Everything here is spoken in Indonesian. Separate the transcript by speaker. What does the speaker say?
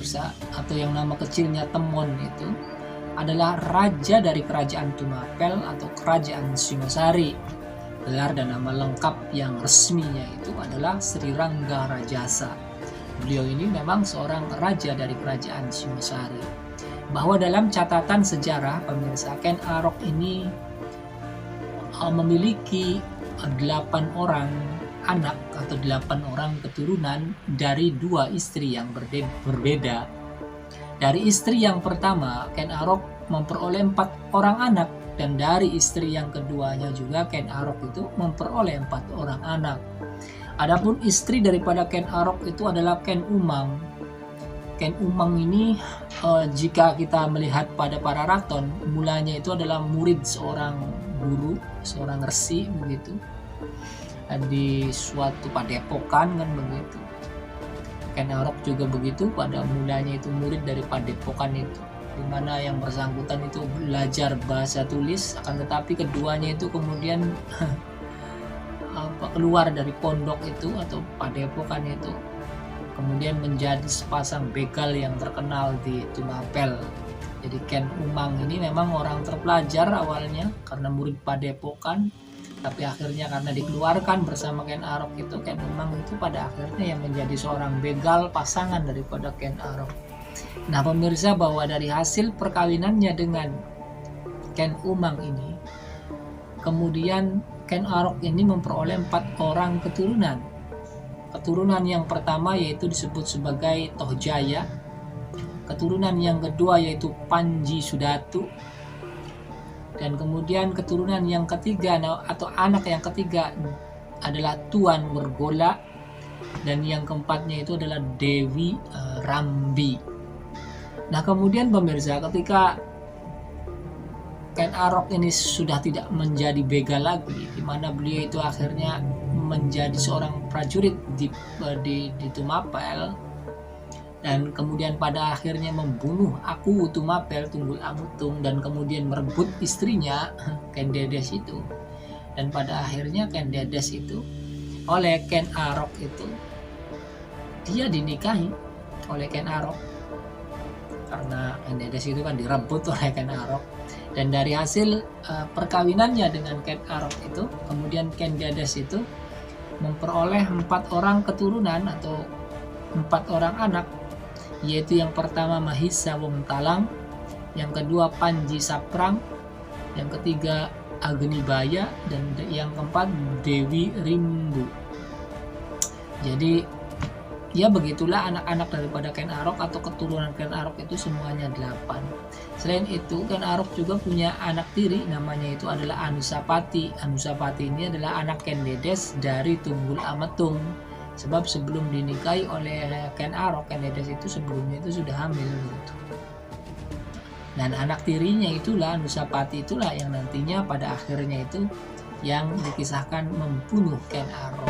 Speaker 1: pemirsa, atau yang nama kecilnya Temon itu adalah raja dari kerajaan Tumapel atau kerajaan Singosari. Gelar dan nama lengkap yang resminya itu adalah Sri Rangga Rajasa. Beliau ini memang seorang raja dari kerajaan Singosari. Bahwa dalam catatan sejarah pemirsa, Ken Arok ini memiliki 8 orang anak atau 8 orang keturunan dari 2 istri yang berbeda. Dari istri yang pertama, Ken Arok memperoleh 4 orang anak, dan dari istri yang keduanya juga Ken Arok itu memperoleh 4 orang anak. Adapun istri daripada Ken Arok itu adalah Ken Umang. Ken Umang ini jika kita melihat pada para raton, mulanya itu adalah murid seorang guru, seorang resi begitu, di suatu padepokan kan begitu. Ken Arok juga begitu, pada mulanya itu murid dari padepokan itu, di mana yang bersangkutan itu belajar bahasa tulis, akan tetapi keduanya itu kemudian keluar dari pondok itu atau padepokan itu, kemudian menjadi sepasang begal yang terkenal di Tumapel. Jadi Ken Umang ini memang orang terpelajar awalnya karena murid padepokan, tapi akhirnya karena dikeluarkan bersama Ken Arok itu, Ken Umang itu pada akhirnya yang menjadi seorang begal pasangan daripada Ken Arok. Nah pemirsa, bahwa dari hasil perkawinannya dengan Ken Umang ini, kemudian Ken Arok ini memperoleh 4 orang keturunan. Keturunan yang pertama yaitu disebut sebagai Tohjaya. Keturunan yang kedua yaitu Panji Sudatu. Dan kemudian keturunan yang ketiga atau anak yang ketiga adalah Tuan Wergola. Dan yang keempatnya itu adalah Dewi Rambi. Nah kemudian pemirsa, ketika Ken Arok ini sudah tidak menjadi begal lagi, di mana beliau itu akhirnya menjadi seorang prajurit di Tumapel, dan kemudian pada akhirnya membunuh Aku Tumapel Tunggul Amutung, dan kemudian merebut istrinya Ken Dedes itu. Dan pada akhirnya Ken Dedes itu oleh Ken Arok itu dia dinikahi oleh Ken Arok, karena Ken Dedes itu kan direbut oleh Ken Arok. Dan dari hasil perkawinannya dengan Ken Arok itu, kemudian Ken Dedes itu memperoleh 4 orang keturunan atau 4 orang anak, yaitu yang pertama Mahisa Wong Talang, yang kedua Panji Saprang, yang ketiga Agnibaya, dan yang keempat Dewi Rimbu. Jadi ya begitulah anak-anak daripada Ken Arok atau keturunan Ken Arok itu semuanya 8. Selain itu Ken Arok juga punya anak tiri, namanya itu adalah Anusapati. Anusapati ini adalah anak Ken Dedes dari Tunggul Ametung. Sebab sebelum dinikahi oleh Ken Arok, Ken Dedes itu sebelumnya itu sudah hamil gitu. Dan anak tirinya itulah Anusapati itulah yang nantinya pada akhirnya itu yang dikisahkan membunuh Ken Arok.